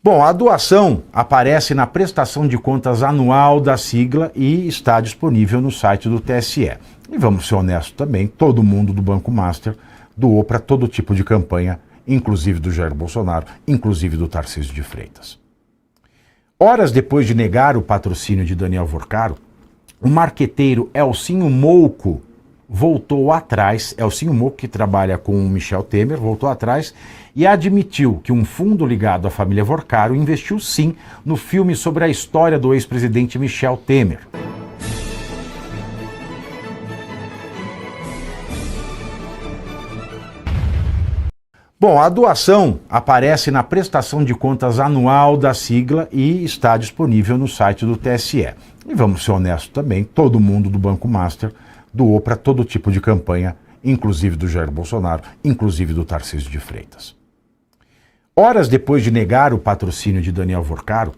Bom, a doação aparece na prestação de contas anual da sigla e está disponível no site do TSE. E vamos ser honestos também, todo mundo do Banco Master doou para todo tipo de campanha, inclusive do Jair Bolsonaro, inclusive do Tarcísio de Freitas. Horas depois de negar o patrocínio de Daniel Vorcaro, o marqueteiro Elcinho Mouco voltou atrás, Elcinho Mouco, que trabalha com o Michel Temer, voltou atrás e admitiu que um fundo ligado à família Vorcaro investiu sim no filme sobre a história do ex-presidente Michel Temer. Bom, a doação aparece na prestação de contas anual da sigla e está disponível no site do TSE. E vamos ser honestos também, todo mundo do Banco Master doou para todo tipo de campanha, inclusive do Jair Bolsonaro, inclusive do Tarcísio de Freitas. Horas depois de negar o patrocínio de Daniel Vorcaro,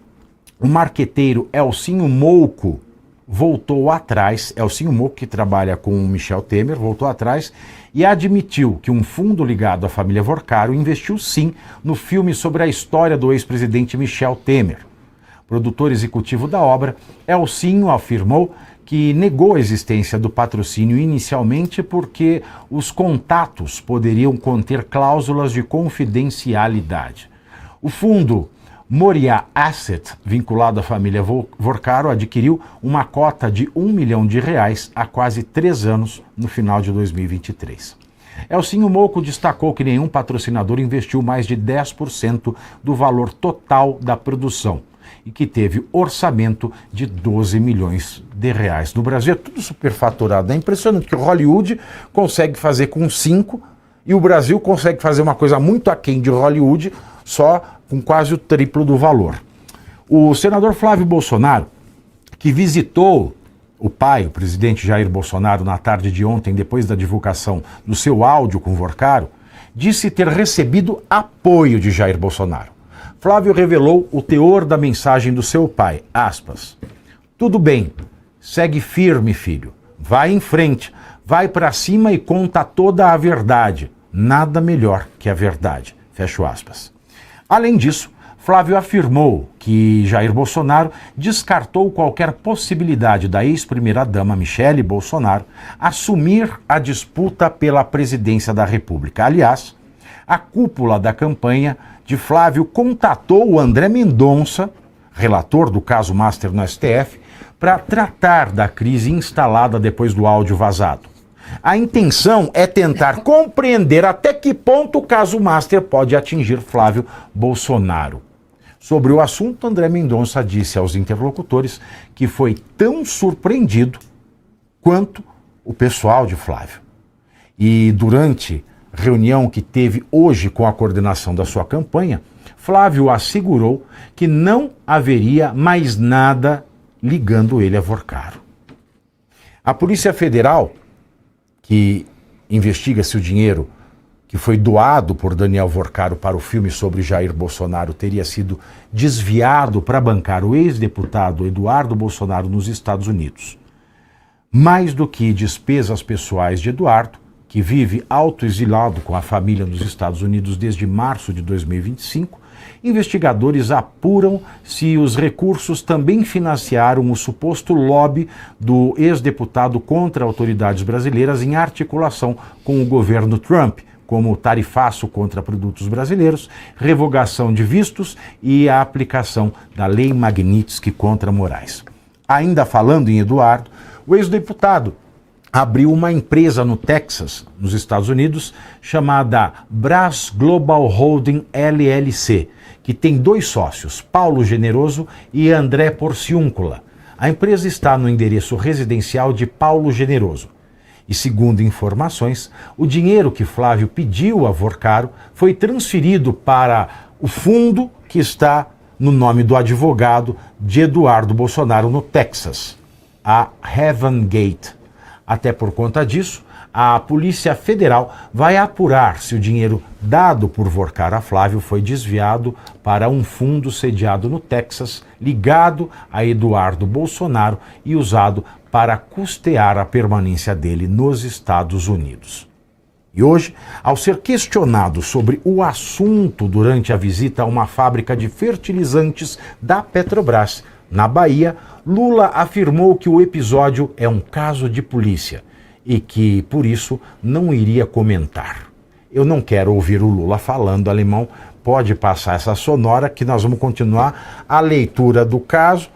o marqueteiro Elcinho Mouco voltou atrás, Elcinho Mouco, que trabalha com o Michel Temer, voltou atrás e admitiu que um fundo ligado à família Vorcaro investiu sim no filme sobre a história do ex-presidente Michel Temer. Produtor executivo da obra, Elcinho afirmou que negou a existência do patrocínio inicialmente porque os contatos poderiam conter cláusulas de confidencialidade. O fundo Moriá Asset, vinculado à família Vorcaro, adquiriu uma cota de R$1 milhão há quase 3 anos, no final de 2023. Elcinho Mouco destacou que nenhum patrocinador investiu mais de 10% do valor total da produção e que teve orçamento de R$12 milhões. No Brasil é tudo superfaturado. É impressionante que o Hollywood consegue fazer com 5 e o Brasil consegue fazer uma coisa muito aquém de Hollywood, só com quase o triplo do valor. O senador Flávio Bolsonaro, que visitou o pai, o presidente Jair Bolsonaro, na tarde de ontem, depois da divulgação do seu áudio com Vorcaro, disse ter recebido apoio de Jair Bolsonaro. Flávio revelou o teor da mensagem do seu pai, aspas, "Tudo bem, segue firme, filho, vai em frente, vai para cima e conta toda a verdade, nada melhor que a verdade", fecho aspas. Além disso, Flávio afirmou que Jair Bolsonaro descartou qualquer possibilidade da ex-primeira-dama Michele Bolsonaro assumir a disputa pela presidência da República. Aliás, a cúpula da campanha de Flávio contatou o André Mendonça, relator do caso Master no STF, para tratar da crise instalada depois do áudio vazado. A intenção é tentar compreender até que ponto o caso Master pode atingir Flávio Bolsonaro. Sobre o assunto, André Mendonça disse aos interlocutores que foi tão surpreendido quanto o pessoal de Flávio. E durante reunião que teve hoje com a coordenação da sua campanha, Flávio assegurou que não haveria mais nada ligando ele a Vorcaro. A Polícia Federal, que investiga se o dinheiro que foi doado por Daniel Vorcaro para o filme sobre Jair Bolsonaro teria sido desviado para bancar o ex-deputado Eduardo Bolsonaro nos Estados Unidos. Mais do que despesas pessoais de Eduardo, que vive autoexilado com a família nos Estados Unidos desde março de 2025, investigadores apuram se os recursos também financiaram o suposto lobby do ex-deputado contra autoridades brasileiras em articulação com o governo Trump, como tarifaço contra produtos brasileiros, revogação de vistos e a aplicação da Lei Magnitsky contra Moraes. Ainda falando em Eduardo, o ex-deputado abriu uma empresa no Texas, nos Estados Unidos, chamada Brás Global Holding LLC, que tem 2 sócios, Paulo Generoso e André Porciúncula. A empresa está no endereço residencial de Paulo Generoso. E segundo informações, o dinheiro que Flávio pediu a Vorcaro foi transferido para o fundo que está no nome do advogado de Eduardo Bolsonaro no Texas, a Heaven Gate. Até por conta disso, a Polícia Federal vai apurar se o dinheiro dado por Vorcaro a Flávio foi desviado para um fundo sediado no Texas, ligado a Eduardo Bolsonaro e usado para custear a permanência dele nos Estados Unidos. E hoje, ao ser questionado sobre o assunto durante a visita a uma fábrica de fertilizantes da Petrobras, na Bahia, Lula afirmou que o episódio é um caso de polícia e que, por isso, não iria comentar. Eu não quero ouvir o Lula falando alemão, pode passar essa sonora que nós vamos continuar a leitura do caso,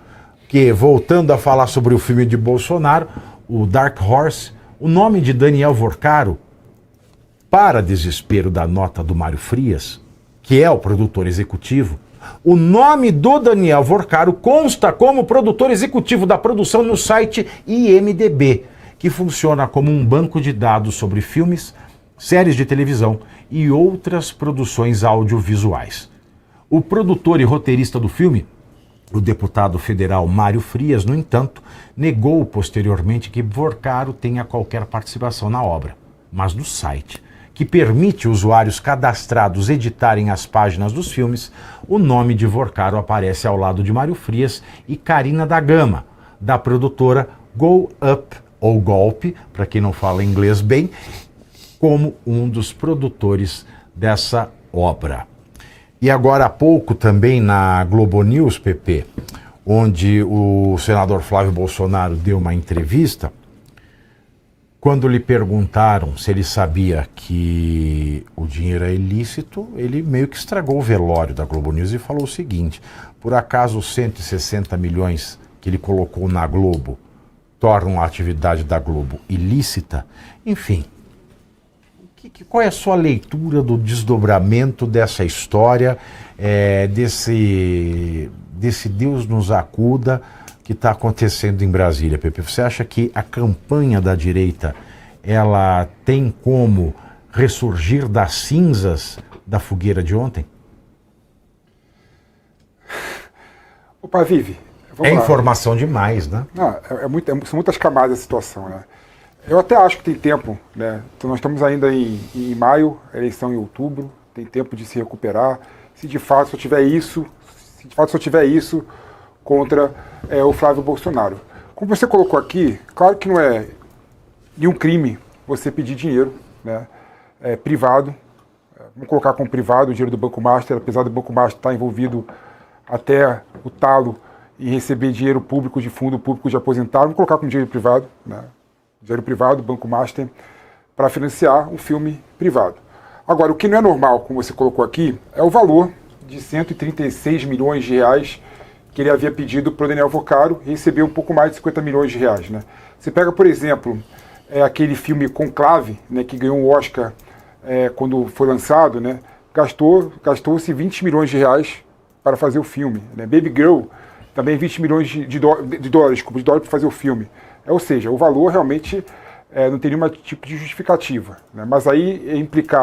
que, voltando a falar sobre o filme de Bolsonaro, o Dark Horse, o nome de Daniel Vorcaro, para desespero da nota do Mário Frias, que é o produtor executivo, o nome do Daniel Vorcaro consta como produtor executivo da produção no site IMDb, que funciona como um banco de dados sobre filmes, séries de televisão e outras produções audiovisuais. O produtor e roteirista do filme, o deputado federal Mário Frias, no entanto, negou posteriormente que Vorcaro tenha qualquer participação na obra, mas no site, que permite usuários cadastrados editarem as páginas dos filmes, o nome de Vorcaro aparece ao lado de Mário Frias e Karina da Gama, da produtora Go Up, ou Golpe, para quem não fala inglês bem, como um dos produtores dessa obra. E agora há pouco também na Globo News, PP, onde o senador Flávio Bolsonaro deu uma entrevista, quando lhe perguntaram se ele sabia que o dinheiro é ilícito, ele meio que estragou o velório da Globo News e falou o seguinte: por acaso os 160 milhões que ele colocou na Globo tornam a atividade da Globo ilícita? Enfim, qual é a sua leitura do desdobramento dessa história, desse Deus nos acuda que está acontecendo em Brasília, Pepe? Você acha que a campanha da direita ela tem como ressurgir das cinzas da fogueira de ontem? Opa, Vivi. É informação demais, né? Não, são muitas camadas a situação, né? Eu até acho que tem tempo, né? Então nós estamos ainda em maio, a eleição em outubro, tem tempo de se recuperar. Se de fato só tiver isso contra o Flávio Bolsonaro. Como você colocou aqui, claro que não é nenhum crime você pedir dinheiro, né? Privado, vamos colocar como privado o dinheiro do Banco Master, apesar do Banco Master estar envolvido até o talo em receber dinheiro público de fundo público de aposentado, vamos colocar como dinheiro privado, né? Dinheiro privado, Banco Master, para financiar um filme privado. Agora, o que não é normal, como você colocou aqui, é o valor de 136 milhões de reais que ele havia pedido para o Daniel Vorcaro e recebeu um pouco mais de 50 milhões de reais, né? Você pega, por exemplo, aquele filme Conclave, né, que ganhou um Oscar quando foi lançado, né? Gastou-se 20 milhões de reais para fazer o filme, né? Baby Girl, também 20 milhões de dólares para fazer o filme. Ou seja, o valor realmente não tem nenhum tipo de justificativa, né? Mas aí implicar